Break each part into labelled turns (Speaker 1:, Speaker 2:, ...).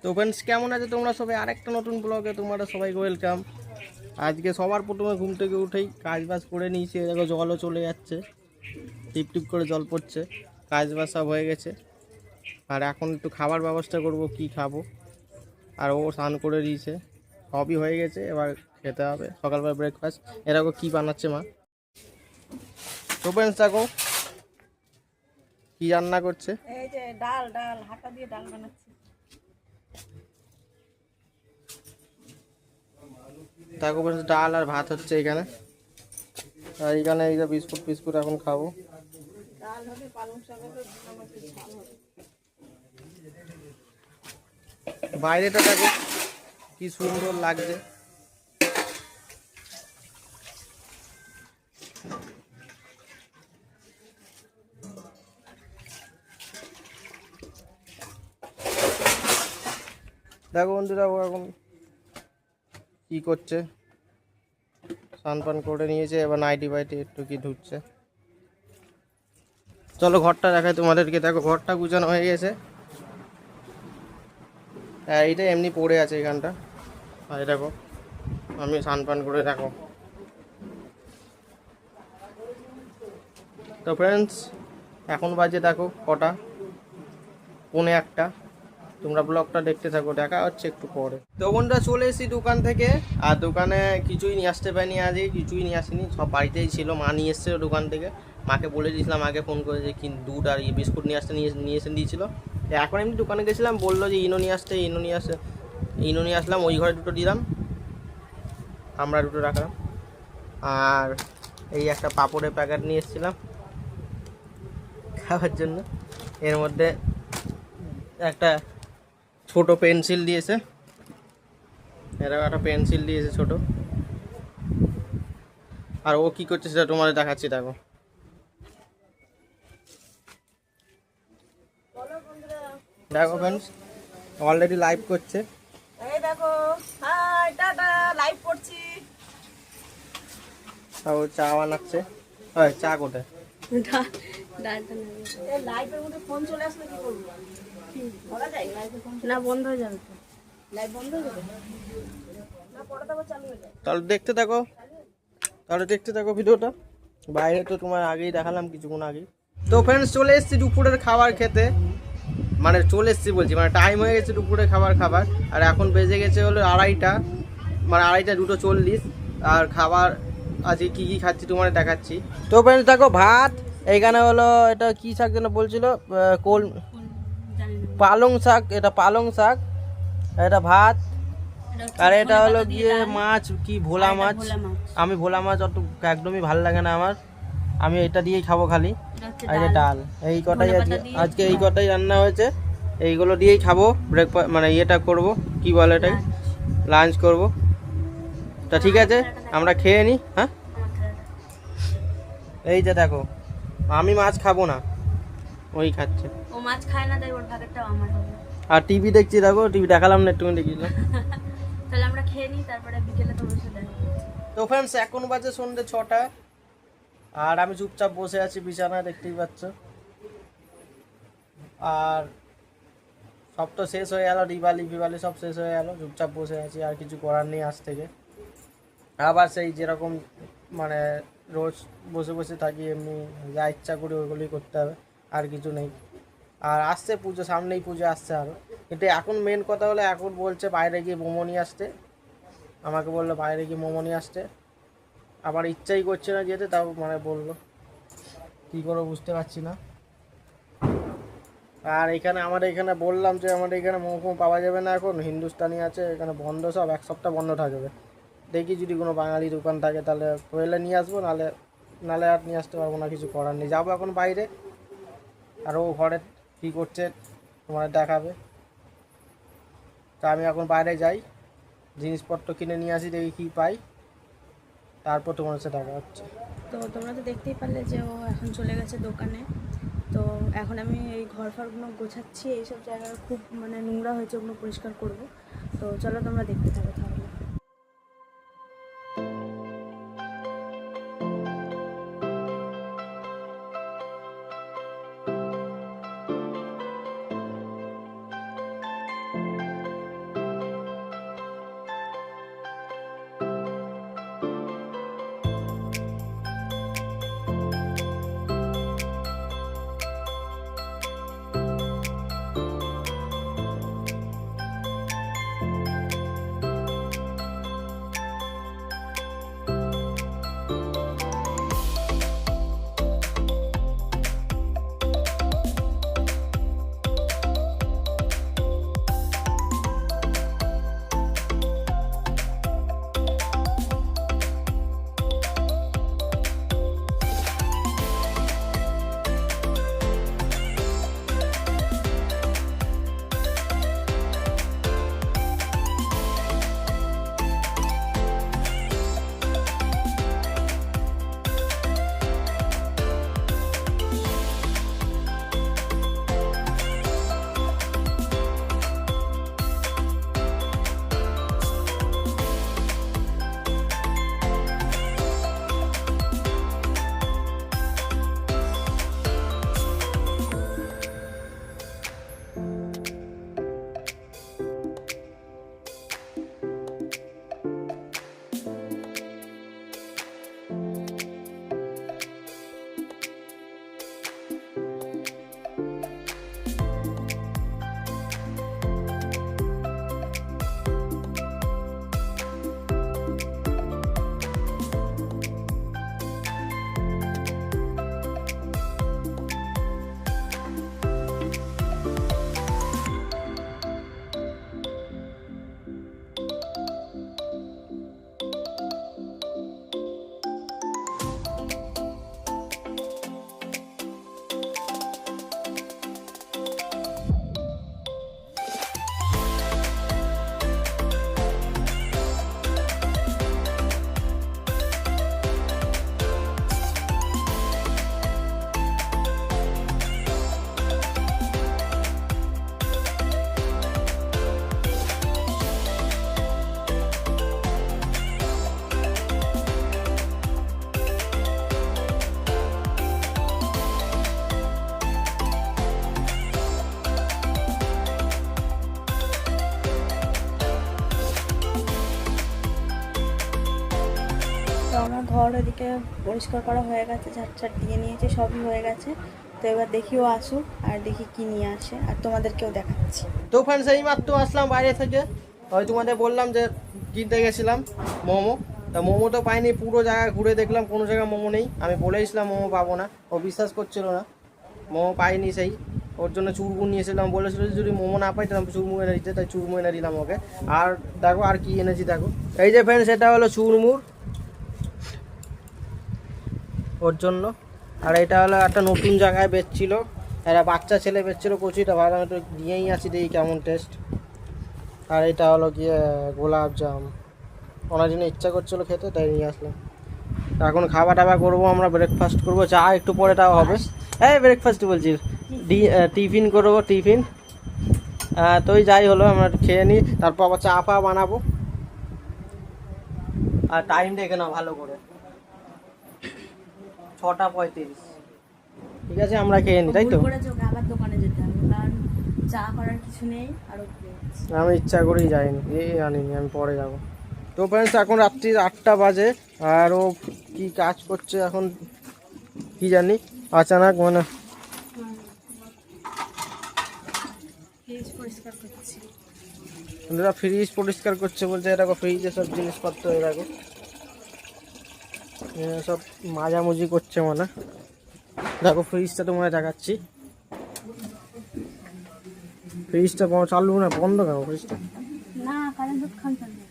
Speaker 1: তো ফ্রেন্ডস, কেমন আছে তোমরা সবাই? আরেকটা নতুন ব্লগে তোমরা সবাই ওয়েলকাম। আজকে সবার প্রথমে ঘুম থেকে উঠেই কাজ বাজ করে নিয়েছি। দেখো জলও চলে যাচ্ছে, টিপ টিপ করে জল পড়ছে। কাজ বাজ সব হয়ে গেছে, আর এখন একটু খাবার ব্যবস্থা করব, কি খাবো। আর ও স্নান করে দিয়েছে, সবই হয়ে গেছে, এবার খেতে হবে সকালবেলা ব্রেকফাস্ট। এরকম কি বানাচ্ছে মা। তো ফ্রেন্ডস দেখো কি রান্না করছে।
Speaker 2: এই যে ডাল ডাল হাতা দিয়ে ডাল বানাচ্ছি।
Speaker 1: দেখো ফ্রেন্ডস, ডাল আর ভাত হচ্ছে এখানে। আর এখানে এই যে বিস্কুট ফিস্কুট এখন খাবো।
Speaker 2: ডাল হবে, পালং শাক হবে, ভুনা মাছের ঝাল হবে।
Speaker 1: বাইরেটা দেখো কি সুন্দর লাগছে। দেখো বন্ধুরা, ও এখন কি করছে, স্নান পান করে নিয়েছে, এবার নাইটি বাইটি একটু কি ধুচ্ছে। চলো ঘরটা দেখাই তোমাদেরকে। দেখো ঘরটা গুছানো হয়ে গেছে। হ্যাঁ, এইটা এমনি পড়ে আছে এখানটা। আর দেখো আমি স্নান পান করে দেখো। তো ফ্রেন্ডস, এখন বাজে দেখো কটা, 1:45। তোমরা ব্লগটা দেখতে থাকো, দেখা হচ্ছে একটু পরে। তো বোনটা চলে এসেছি দোকান থেকে। আর দোকানে কিছুই নিয়ে আসতে পারিনি, আজকে কিছুই নিয়ে আসিনি, সব বাড়িতেই ছিল। মা নিয়ে এসেছিলো দোকান থেকে, মাকে বলে দিয়েছিলাম আগে ফোন করে যে কি দুধ আর বিস্কুট নিয়ে আসতে, নিয়ে এসে দিয়েছিলো। এখন এমনি দোকানে গেছিলাম, বললো যে ইনো নিয়ে আসতে, ইনো নিয়ে আসে। ইনো নিয়ে আসলাম, ওই ঘরে দুটো দিলাম, আমরা দুটো রাখলাম। আর এই একটা পাঁপড়ের প্যাকেট নিয়ে এসেছিলাম খাওয়ার জন্য। এর মধ্যে একটা ছোট পেন্সিল দিয়েছে, এরকম একটা পেন্সিল দিয়েছে ছোট। আর ও কি করছে সেটা তোমাদের দেখাচ্ছি, দেখো। দেখো ফ্রেন্ডস, অলরেডি লাইভ করছে।
Speaker 2: এই দেখো, হাই টাটা, লাইভ করছি।
Speaker 1: আর ও চা বানাচ্ছে। হয় চা কোথায়?
Speaker 2: ডালটা নেবে। এই লাইভের মধ্যে ফোন চলে আসলে কি করব? বলা যায় লাইভে ফোন না বন্ধ হয়ে যাবে তো। লাইভ বন্ধ হয়ে যাবে না, পরে তো আবার চালু হয়ে যায়।
Speaker 1: তাহলে দেখতে থাকো ভিডিওটা। বাইরে তো তোমার আগেই দেখালাম কিছুক্ষণ আগেই। তো ফ্রেন্ডস, চলে এসেছি দুপুরের খাবার খেতে। মানে চলে এসেছি বলছি, মানে টাইম হয়ে গেছে দুপুরে খাবার। আর এখন বেজে গেছে হলো 2:30, মানে 2:30 2:40। আর খাবার আজকে কী কী খাচ্ছি তোমাদের দেখাচ্ছি। তো ফ্রেন্ডস দেখো, ভাত এইখানে হলো, এটা কী শাক যেন বলছিল, পালং শাক। এটা পালং শাক, এটা ভাত। আর এটা হলো গিয়ে মাছ, কি ভোলা মাছ। আমি ভোলা মাছ অত একদমই ভালো লাগে না আমার, আমি এটা দিয়েই খাবো খালি। আর এটা ডাল। এই কটাই আজকে এই কটাই রান্না হয়েছে, এইগুলো দিয়েই খাবো। ব্রেকফাস্ট মানে ইয়েটা করব, কি বলে এটাই, লাঞ্চ করব। তা ঠিক আছে, আমরা খেয়ে নিই। হ্যাঁ, এই যে দেখো, আমি মাছ খাবো না, ওই খাচ্ছে।
Speaker 2: ও মাছ খায় না, তাই ওর ভাগেরটাও আমার হবে।
Speaker 1: আর টিভি দেখছি, দেখো টিভি দেখালাম না, একটু দেখিলাম।
Speaker 2: তাহলে আমরা খেয়ে নিই, তারপরে বিকেলে তোমার সাথে দেখা করছি।
Speaker 1: তো ফ্রেন্ডস, এখন বাজে সন্ধ্যে 6টা। আর আমি চুপচাপ বসে আছি বিছানায়, দেখতেই পাচ্ছ। আর সব তো শেষ হয়ে গেল, দিওয়ালি ফিওয়ালি সব শেষ হয়ে গেল, চুপচাপ বসে আছি, আর কিছু করার নেই আজ থেকে। আবার সেই যেরকম মানে রোজ বসে বসে থাকি, এমনি যা ইচ্ছা করি ওইগুলোই করতে হবে, আর কিছু নেই। আর আসছে পুজো, সামনেই পুজো আসছে আরও। কিন্তু এখন মেন কথা হলো, এখন বলছে বাইরে গিয়ে মোমো নিয়ে আসতে। আমাকে বললো বাইরে গিয়ে মোমো নিয়ে আসতে, আমার ইচ্ছাই করছে না যেতে, তাও মানে বললো, কী করে বুঝতে পারছি না। আর এখানে আমাদের এখানে বললাম যে আমাদের এখানে মোমো পাওয়া যাবে না, এখন হিন্দুস্তানি আছে এখানে বন্ধ, সব 1 সপ্তাহ বন্ধ থাকবে। দেখি যদি কোনো বাঙালি দোকান থাকে তাহলে হলে নিয়ে আসবো, নাহলে নাহলে আর নিয়ে আসতে পারবো না, কিছু করার নেই। যাবো এখন বাইরে, আর ও ঘরে কী করছে তোমাদের দেখাবে। তা আমি এখন বাইরে যাই, জিনিসপত্র কিনে নিয়ে আসি, দেখি কী পাই, তারপর তোমার সাথে দেখা হচ্ছে।
Speaker 2: তো তোমরা তো দেখতেই পারলে যে ও এখন চলে গেছে দোকানে। তো এখন আমি এই ঘর ফরগুলো গোছাচ্ছি, এইসব জায়গা খুব মানে নোংরা হয়েছে, ওগুলো পরিষ্কার করব। তো চলো তোমরা দেখতে থাকো তাহলে। তো আমার ঘর এদিকে পরিষ্কার করা হয়ে গেছে, ঝাড় দিয়ে নিয়েছে, সবই হয়ে গেছে। তো এবার দেখিও আসুক আর দেখি কি নিয়ে আসে, আর তোমাদেরকেও দেখাচ্ছি।
Speaker 1: তো ফ্রেন্ডস এই মাত্র আসলাম বাইরে থেকে। ওই তোমাদের বললাম যে কিনতে গেছিলাম মোমো, তা মোমো তো পাইনি, পুরো জায়গায় ঘুরে দেখলাম কোনো জায়গায় মোমো নেই। আমি বলেছিলাম মোমো পাবো না, ও বিশ্বাস করছিল না, মোমো পাইনি। সেই ওর জন্য চুরমুর নিয়েছিলাম, বলেছিল যে যদি মোমো না পাই তাহলে চুরমুর এনে দিতে, তাই চুরমুর এনে দিলাম ওকে। আর দেখো আর কি এনেছি দেখো, এই যে ফ্রেন্ডস এটা হলো চুরমুর ওর জন্য। আর এটা হলো একটা নতুন জায়গায় বেচছিল, একটা বাচ্চা ছেলে বেচছিল কচুরিটা, ভাবলাম একটু নিয়েই আসি দেখি কেমন টেস্ট। আর এটা হলো গিয়ে গোলাপ জাম, ওনার জন্য ইচ্ছা করছিলো খেতে, তাই নিয়ে আসলাম। তো এখন খাওয়া দাওয়া করবো, আমরা ব্রেকফাস্ট করবো, চা একটু পরে তাও হবে। হ্যাঁ ব্রেকফাস্ট বলছি, টিফিন করবো, টিফিন। তো যাই হলো, আমরা খেয়ে নিই, তারপর আবার চা পা বানাবো। আর টাইম দেখে নাও ভালো করে, 6:35। ঠিক আছে আমরা খেয়ে নিই, তাই তো?
Speaker 2: ভুল করেছে, ওকে আবার দোকানে যেতে হবে, কারণ চা করার কিছু নেই। আরও
Speaker 1: আমি ইচ্ছা করেই যাইনি, আনিনি, আমি পরে যাব। তো ফ্রেন্ডস এখন রাত্রি 8টা বাজে, আর ও কি কাজ করছে এখন কি জানি, আচানক মানে
Speaker 2: ফ্রিজ পরিষ্কার করছি।
Speaker 1: ফ্রিজ পরিষ্কার করছে বলছে, এরকম ফ্রিজে সব জিনিসপত্র এরকম সব মাজামুজি করছে মানে। দেখো ফ্রিজটা তোমায় দেখাচ্ছি, ফ্রিজটা চালু না, বন্ধ কেন ফ্রিজটা?
Speaker 2: না কারেন্ট খান চলবে।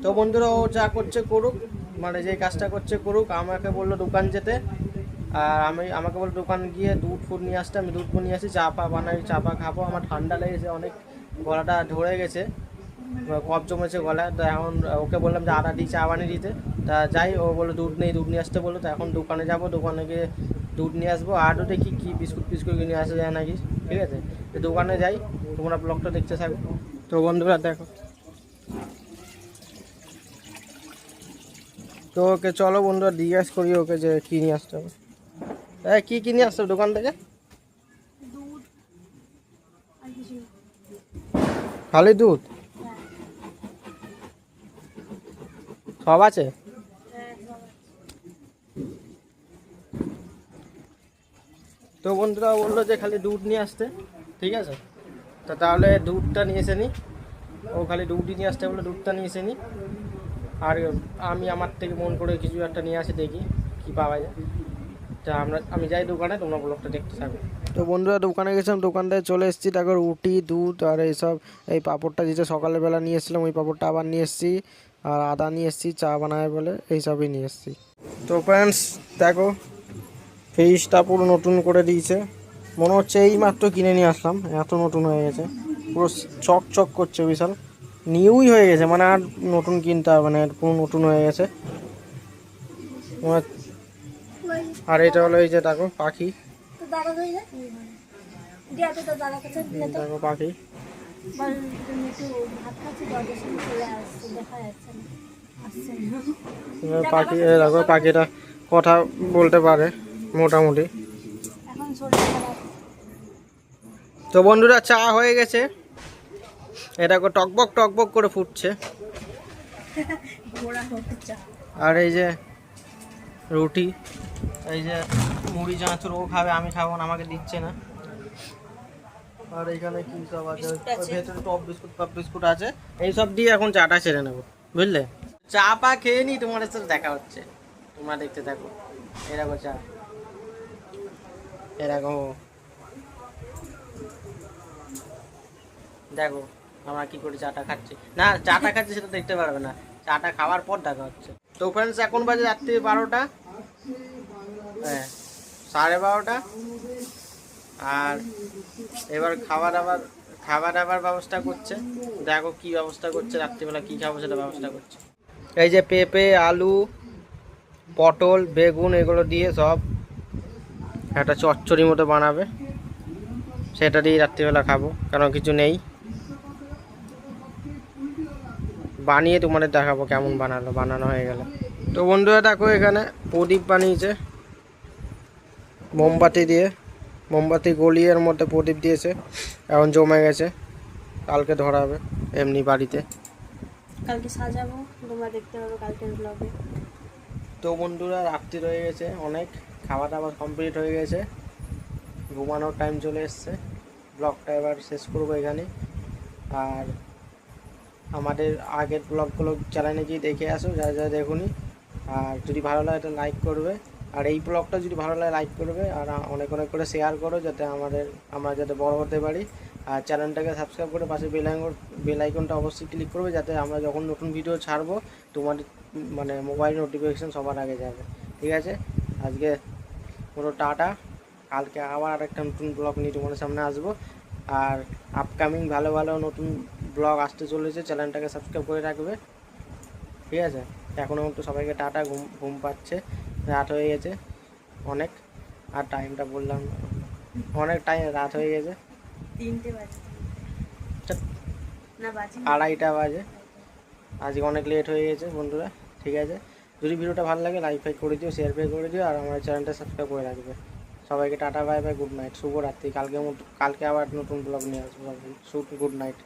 Speaker 1: তো বন্ধুরা ও যা করছে করুক, মানে যে কাজটা করছে করুক। আমাকে বললো দোকান যেতে, আর আমাকে বললো দোকান গিয়ে দুধ ফুড নিয়ে আসতে। আমি দুধ ফুড নিয়ে আসি, চা পা বানাই, চা পা খাবো। আমার ঠান্ডা লেগেছে অনেক, গলাটা ধরে গেছে, কফ জমেছে গলায়। তো এখন ওকে বললাম যে আদা দিয়ে চা বানিয়ে দিতে, তা যাই, ও বললো দুধ নেই, দুধ নিয়ে আসতে বললো। তো এখন দোকানে যাব, দোকানে গিয়ে দুধ নিয়ে আসবো। আরও দেখি কি বিস্কুট ফিস্কুট নিয়ে আসা যায় নাকি, ঠিক আছে? তো দোকানে যাই, তোমরা ব্লগটা দেখতে থাকো। তো বন্ধুরা দেখো, তো ওকে চলো বন্ধুরা জিজ্ঞেস করি ওকে যে কী নিয়ে আসতে হবে। হ্যাঁ কী কিনে আসতে হবে দোকান থেকে?
Speaker 2: দুধ আর কিছু।
Speaker 1: খালি দুধ?
Speaker 2: হ্যাঁ
Speaker 1: সব আছে?
Speaker 2: হ্যাঁ সব আছে।
Speaker 1: তো বন্ধুরা বললো যে খালি দুধ নিয়ে আসতে, ঠিক আছে? তো তাহলে দুধটা নিয়ে এসে নি, ও খালি দুধই নিয়ে আসতে বললো, দুধটা নিয়ে এসে নি। আর আমি আমার থেকে মন করে কিছু একটা নিয়ে আসি, দেখি কী পাওয়া যায়। তা আমি যাই দোকানে, তোমরা ব্লগটা দেখতে থাকো। তো বন্ধুরা দোকানে গেছিলাম, দোকানটায় চলে এসেছি। তারপর রুটি, দুধ আর এইসব, এই পাঁপড়টা যেটা সকালবেলা নিয়ে এসেছিলাম ওই পাঁপড়টা আবার নিয়ে এসেছি, আর আদা নিয়ে এসেছি চা বানায় বলে, এইসবই নিয়ে এসেছি। তো ফ্রেন্ডস দেখো, ফ্রিজটা পুরো নতুন করে দিয়েছে, মনে হচ্ছে এই মাত্র কিনে নিয়ে আসলাম, এত নতুন হয়ে গেছে, পুরো চক চক করছে, বিশাল নিউই হয়ে গেছে, মানে আর নতুন কিনতে হবে না, পুরো নতুন হয়ে গেছে। আর এটা হলো এই যে দেখো পাখি, দেখো পাখি, পাখি দেখো, পাখিটা কথা বলতে পারে মোটামুটি। তো বন্ধুরা চা হয়ে গেছে, এটা টকবক টকবক করে ফুটছে। আর এই যে রুটি, এই যে মুড়ি চানাচুর, ও খাবে, আমি খাবো না, আমাকে দিচ্ছে না। আর এইখানে কি সব আছে, ভেতরে টপ বিস্কুট টপ বিস্কুট আছে, এইসব দিয়ে এখন চাটা ছেড়ে নেবো, বুঝলে? চা পা খেয়ে নি, তোমাদের সাথে দেখা হচ্ছে, তোমরা দেখতে থাকো। এরকম চা, এরকম দেখো আমরা কি করে চাটা খাচ্ছি। না চাটা খাচ্ছি সেটা দেখতে পারবে না, চাটা খাওয়ার পর দেখা হচ্ছে। তো ফ্রেন্ডস এখন বাজে রাত্রি 12টা, হ্যাঁ 12:30। আর এবার খাওয়া দাবার ব্যবস্থা করছে, দেখো কি ব্যবস্থা করছে, রাত্রিবেলা কি খাবো সেটা ব্যবস্থা করছে। এই যে পেঁপে, আলু, পটল, বেগুন এগুলো দিয়ে সব একটা চচ্চড়ি মতো বানাবে, সেটা দিয়ে রাত্রিবেলা খাবো, কারণ কিছু নেই। বানিয়ে তোমাদের দেখাবো কেমন বানানো হয়ে গেলে। তো বন্ধুরা দেখো এখানে প্রদীপ বানিয়েছে মোমবাতি দিয়ে, মোমবাতি গলিয়ে এর মধ্যে প্রদীপ দিয়েছে, এখন জমে গেছে, কালকে ধরাবে এমনি বাড়িতে।
Speaker 2: কালকে সাজাবো, তোমরা দেখতে পাবে কালকের ব্লগে।
Speaker 1: তো বন্ধুরা রাত্রি রয়ে গেছে অনেক, খাওয়া দাওয়া কমপ্লিট হয়ে গেছে, ঘুমানোর টাইম চলে এসছে। ব্লগটা এবার শেষ করবো এখানে। আর আমাদের আগের ব্লগগুলো চ্যানেলে গিয়ে দেখে আসো যা যা দেখুনি। আর যদি ভালো লাগে তো লাইক করবে, আর এই ব্লগটা যদি ভালো লাগে লাইক করবে, আর অনেক অনেক করে শেয়ার করো যাতে আমরা যাতে বড় হতে পারি। আর চ্যানেলটাকে সাবস্ক্রাইব করে পাশে বেল আইকনটা অবশ্যই ক্লিক করবে যাতে আমরা যখন নতুন ভিডিও ছাড়বো তোমাদের মানে মোবাইল নোটিফিকেশান সবার আগে যাবে। ঠিক আছে, আজকে পুরো টাটা। কালকে আবার আরেকটা নতুন ব্লগ নিয়ে তোমাদের সামনে আসবো। আর আপকামিং ভালো ভালো নতুন ব্লগ আসতে চলেছে, চ্যানেলটাকে সাবস্ক্রাইব করে রাখবে। ঠিক আছে, এখনও একটু সবাইকে টাটা, ঘুম ঘুম পাচ্ছে, রাত হয়ে গেছে অনেক। আর টাইমটা বললাম না, অনেক টাইম রাত হয়ে গেছে,
Speaker 2: 3টে বাজে না বাজে
Speaker 1: 2:30টা বাজে। আজকে অনেক লেট হয়ে গেছে বন্ধুরা। ঠিক আছে, যদি ভিডিওটা ভালো লাগে লাইক ফাইক করে দিও, শেয়ার করে দিও, আর আমার চ্যানেলটা সাবস্ক্রাইব করে রাখবে। সবাইকে tata, bye bye, good night, শুভরাত্রি। কালকে আবার নতুন ব্লগ নিয়ে আসবো। Good night.